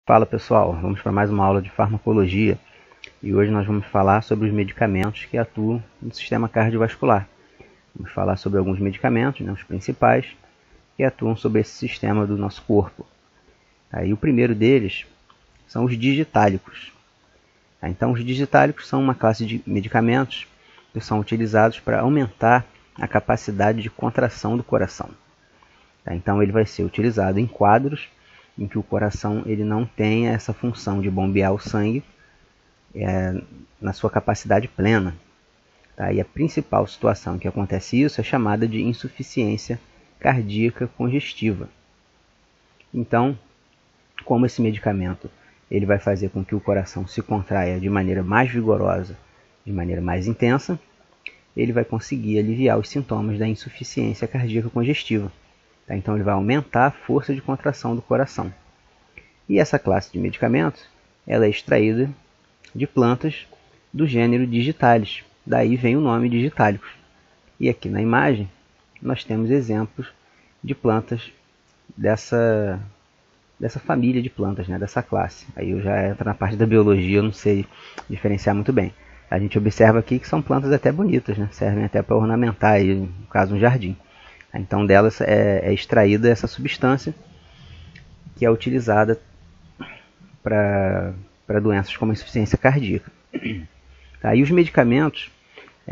Fala pessoal, vamos para mais uma aula de farmacologia e hoje nós vamos falar sobre os medicamentos que atuam no sistema cardiovascular. Vamos falar sobre alguns medicamentos, os principais, que atuam sobre esse sistema do nosso corpo. E o primeiro deles são os digitálicos. Então os digitálicos são uma classe de medicamentos que são utilizados para aumentar a capacidade de contração do coração. Então ele vai ser utilizado em quadros em que o coração ele não tem essa função de bombear o sangue na sua capacidade plena. E a principal situação em que acontece isso é chamada de insuficiência cardíaca congestiva. Então, como esse medicamento ele vai fazer com que o coração se contraia de maneira mais vigorosa, de maneira mais intensa, ele vai conseguir aliviar os sintomas da insuficiência cardíaca congestiva. Então ele vai aumentar a força de contração do coração. E essa classe de medicamentos ela é extraída de plantas do gênero Digitalis. Daí vem o nome Digitálicos. E aqui na imagem nós temos exemplos de plantas dessa família de plantas, dessa classe. Aí eu já entro na parte da biologia, eu não sei diferenciar muito bem. A gente observa aqui que são plantas até bonitas, servem até para ornamentar, aí, no caso, um jardim. Então delas é extraída essa substância que é utilizada para doenças como a insuficiência cardíaca. E os medicamentos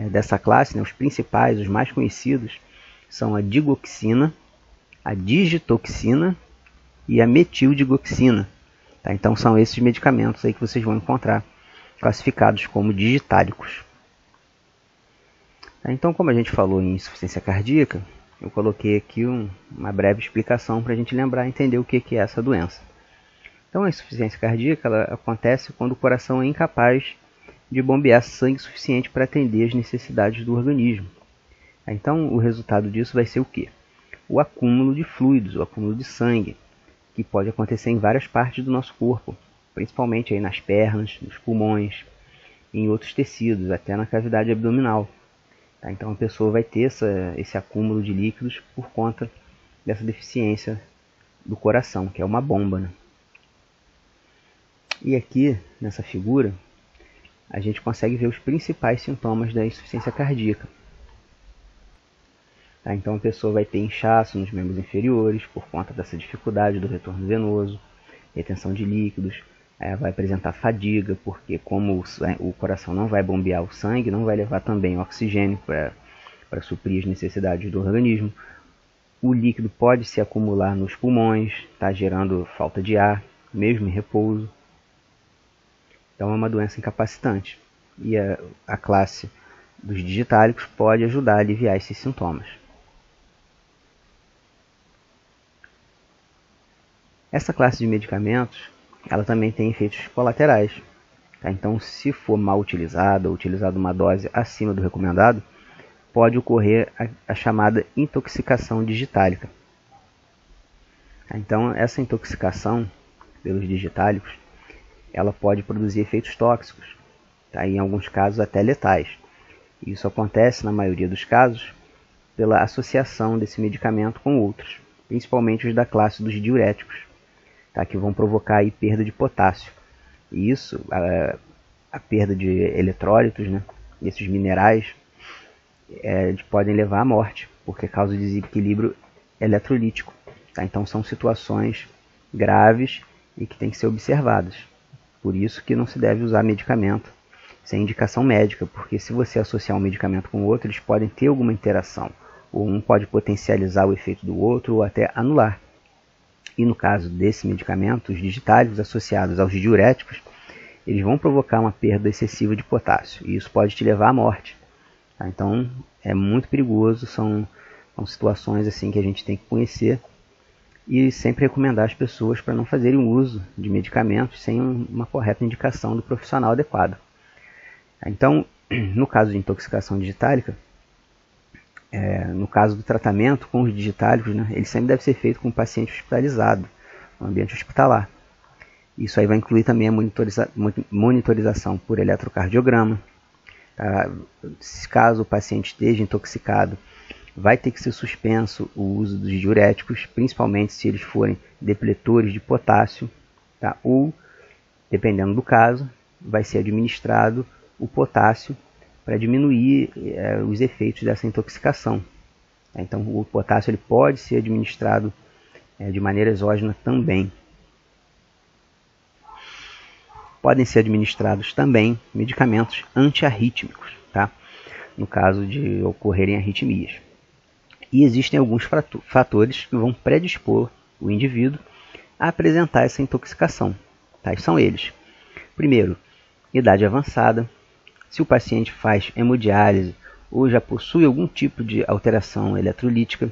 dessa classe, os principais, os mais conhecidos, são a digoxina, a digitoxina e a metildigoxina. Então são esses medicamentos aí que vocês vão encontrar classificados como digitálicos. Então, como a gente falou em insuficiência cardíaca, eu coloquei aqui uma breve explicação para a gente lembrar e entender o que é essa doença. Então, a insuficiência cardíaca ela acontece quando o coração é incapaz de bombear sangue suficiente para atender as necessidades do organismo. Então, o resultado disso vai ser o quê? O acúmulo de fluidos, o acúmulo de sangue, que pode acontecer em várias partes do nosso corpo, principalmente aí nas pernas, nos pulmões, em outros tecidos, até na cavidade abdominal. Então a pessoa vai ter esse acúmulo de líquidos por conta dessa deficiência do coração, que é uma bomba. E aqui, nessa figura, a gente consegue ver os principais sintomas da insuficiência cardíaca. Então a pessoa vai ter inchaço nos membros inferiores por conta dessa dificuldade do retorno venoso, retenção de líquidos, vai apresentar fadiga, porque como o coração não vai bombear o sangue, não vai levar também oxigênio para suprir as necessidades do organismo. O líquido pode se acumular nos pulmões, gerando falta de ar, mesmo em repouso. Então é uma doença incapacitante. E a classe dos digitálicos pode ajudar a aliviar esses sintomas. Essa classe de medicamentos ela também tem efeitos colaterais. Então, se for mal utilizada ou utilizada uma dose acima do recomendado, pode ocorrer a chamada intoxicação digitálica. Então, essa intoxicação pelos digitálicos, ela pode produzir efeitos tóxicos, em alguns casos até letais. Isso acontece, na maioria dos casos, pela associação desse medicamento com outros, principalmente os da classe dos diuréticos, que vão provocar aí perda de potássio. E isso, a perda de eletrólitos, esses minerais, podem levar à morte, porque causa desequilíbrio eletrolítico. Então são situações graves e que têm que ser observadas. Por isso que não se deve usar medicamento sem indicação médica, porque se você associar um medicamento com o outro, eles podem ter alguma interação. Ou um pode potencializar o efeito do outro ou até anular. E no caso desse medicamento, os digitálicos associados aos diuréticos, eles vão provocar uma perda excessiva de potássio. E isso pode te levar à morte. Então, é muito perigoso, são situações assim que a gente tem que conhecer e sempre recomendar as pessoas para não fazerem uso de medicamentos sem uma correta indicação do profissional adequado. Então, no caso de intoxicação digitálica, no caso do tratamento com os digitálicos, ele sempre deve ser feito com o paciente hospitalizado, no ambiente hospitalar. Isso aí vai incluir também a monitorização por eletrocardiograma. Caso o paciente esteja intoxicado, vai ter que ser suspenso o uso dos diuréticos, principalmente se eles forem depletores de potássio. tá? Ou, dependendo do caso, vai ser administrado o potássio para diminuir os efeitos dessa intoxicação. Então, o potássio ele pode ser administrado de maneira exógena também. Podem ser administrados também medicamentos antiarrítmicos, tá? No caso de ocorrerem arritmias. E existem alguns fatores que vão predispor o indivíduo a apresentar essa intoxicação. Tais são eles. Primeiro, idade avançada. Se o paciente faz hemodiálise ou já possui algum tipo de alteração eletrolítica,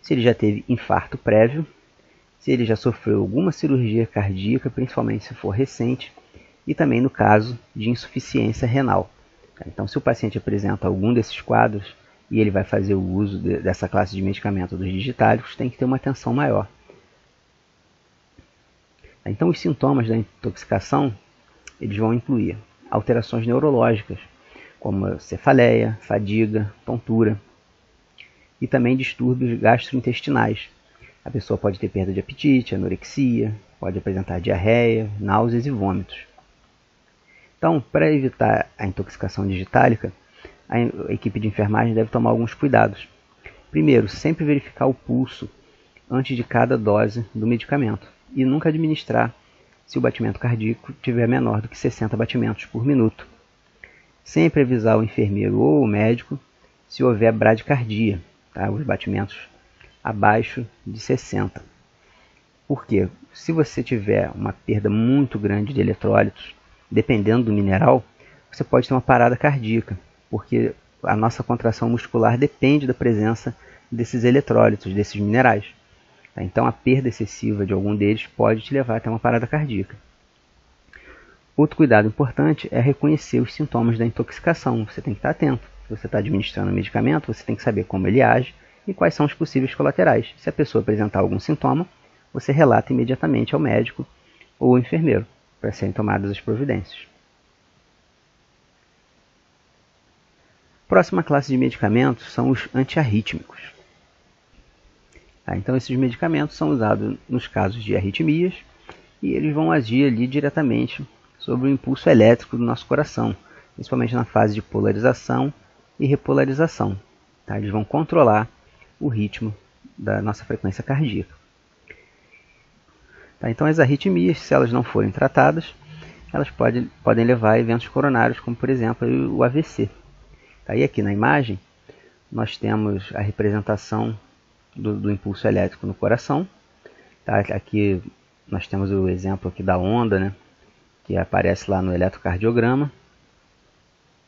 se ele já teve infarto prévio, se ele já sofreu alguma cirurgia cardíaca, principalmente se for recente, e também no caso de insuficiência renal. Então, se o paciente apresenta algum desses quadros e ele vai fazer o uso dessa classe de medicamento dos digitálicos, tem que ter uma atenção maior. Então, os sintomas da intoxicação eles vão incluir alterações neurológicas, como cefaleia, fadiga, tontura, e também distúrbios gastrointestinais. A pessoa pode ter perda de apetite, anorexia, pode apresentar diarreia, náuseas e vômitos. Então, para evitar a intoxicação digitálica, a equipe de enfermagem deve tomar alguns cuidados. Primeiro, sempre verificar o pulso antes de cada dose do medicamento e nunca administrar se o batimento cardíaco tiver menor do que 60 batimentos por minuto. Sempre avisar o enfermeiro ou o médico se houver bradicardia, tá? Os batimentos abaixo de 60. Por quê? Se você tiver uma perda muito grande de eletrólitos, dependendo do mineral, você pode ter uma parada cardíaca, porque a nossa contração muscular depende da presença desses eletrólitos, desses minerais. Então, a perda excessiva de algum deles pode te levar até uma parada cardíaca. Outro cuidado importante é reconhecer os sintomas da intoxicação. Você tem que estar atento. Se você está administrando o medicamento, você tem que saber como ele age e quais são os possíveis colaterais. Se a pessoa apresentar algum sintoma, você relata imediatamente ao médico ou ao enfermeiro para serem tomadas as providências. Próxima classe de medicamentos são os antiarrítmicos. Então, esses medicamentos são usados nos casos de arritmias e eles vão agir ali diretamente sobre o impulso elétrico do nosso coração, principalmente na fase de polarização e repolarização. Eles vão controlar o ritmo da nossa frequência cardíaca. Então, as arritmias, se elas não forem tratadas, elas podem levar a eventos coronários, como por exemplo o AVC. E aqui na imagem, nós temos a representação do impulso elétrico no coração. Aqui nós temos o exemplo aqui da onda, né, que aparece lá no eletrocardiograma,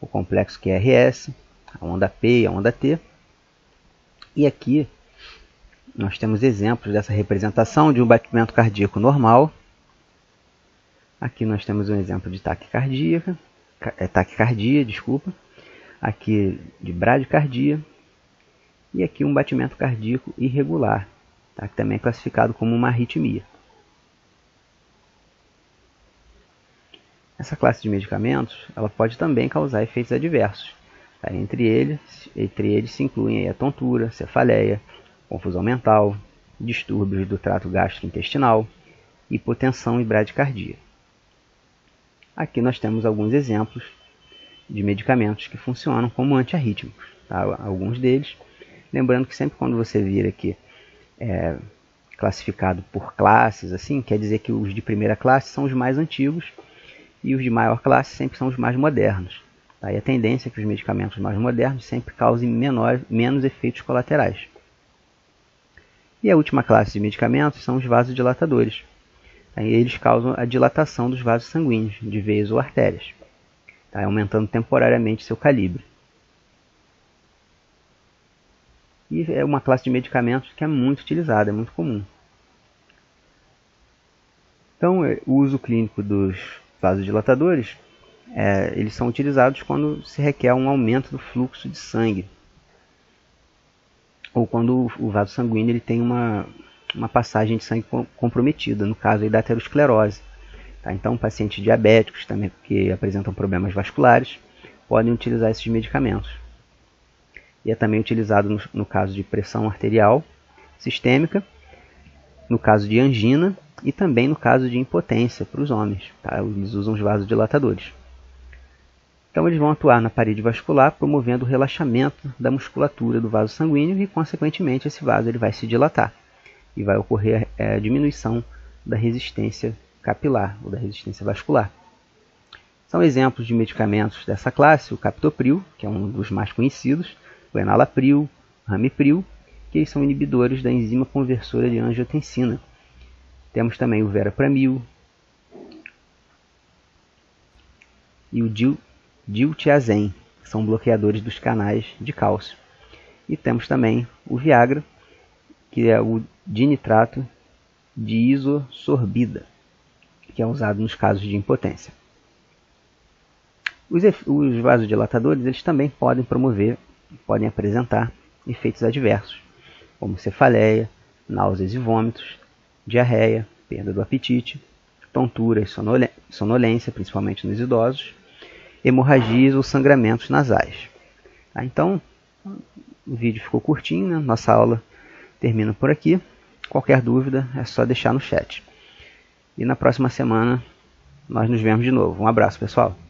o complexo QRS, a onda P e a onda T. E aqui nós temos exemplos dessa representação de um batimento cardíaco normal. Aqui nós temos um exemplo de taquicardia, aqui de bradicardia, e aqui um batimento cardíaco irregular, que também é classificado como uma arritmia. Essa classe de medicamentos ela pode também causar efeitos adversos. Entre eles se incluem a tontura, cefaleia, confusão mental, distúrbios do trato gastrointestinal, hipotensão e bradicardia. Aqui nós temos alguns exemplos de medicamentos que funcionam como antiarrítmicos. Alguns deles, lembrando que sempre quando você vir aqui classificado por classes, assim, quer dizer que os de primeira classe são os mais antigos e os de maior classe sempre são os mais modernos. E a tendência é que os medicamentos mais modernos sempre causem menos efeitos colaterais. E a última classe de medicamentos são os vasodilatadores. Eles causam a dilatação dos vasos sanguíneos, de veias ou artérias, aumentando temporariamente seu calibre. E é uma classe de medicamentos que é muito utilizada, é muito comum. Então, o uso clínico dos vasodilatadores, eles são utilizados quando se requer um aumento do fluxo de sangue, ou quando o vaso sanguíneo ele tem uma passagem de sangue comprometida, no caso aí da aterosclerose. Então, pacientes diabéticos também que apresentam problemas vasculares podem utilizar esses medicamentos. E é também utilizado no caso de pressão arterial sistêmica, no caso de angina e também no caso de impotência para os homens. Tá? Eles usam os vasodilatadores. Então eles vão atuar na parede vascular, promovendo o relaxamento da musculatura do vaso sanguíneo e, consequentemente, esse vaso ele vai se dilatar e vai ocorrer a diminuição da resistência capilar ou da resistência vascular. São exemplos de medicamentos dessa classe o captopril, que é um dos mais conhecidos, o enalapril, o ramipril, que eles são inibidores da enzima conversora de angiotensina. Temos também o verapamil e o diltiazem, que são bloqueadores dos canais de cálcio. E temos também o Viagra, que é o dinitrato de isosorbida, que é usado nos casos de impotência. Os vasodilatadores eles também podem apresentar efeitos adversos, como cefaleia, náuseas e vômitos, diarreia, perda do apetite, tontura e sonolência, principalmente nos idosos, hemorragias ou sangramentos nasais. Tá? Então, o vídeo ficou curtinho, né? Nossa aula termina por aqui. Qualquer dúvida é só deixar no chat. E na próxima semana nós nos vemos de novo. Um abraço, pessoal!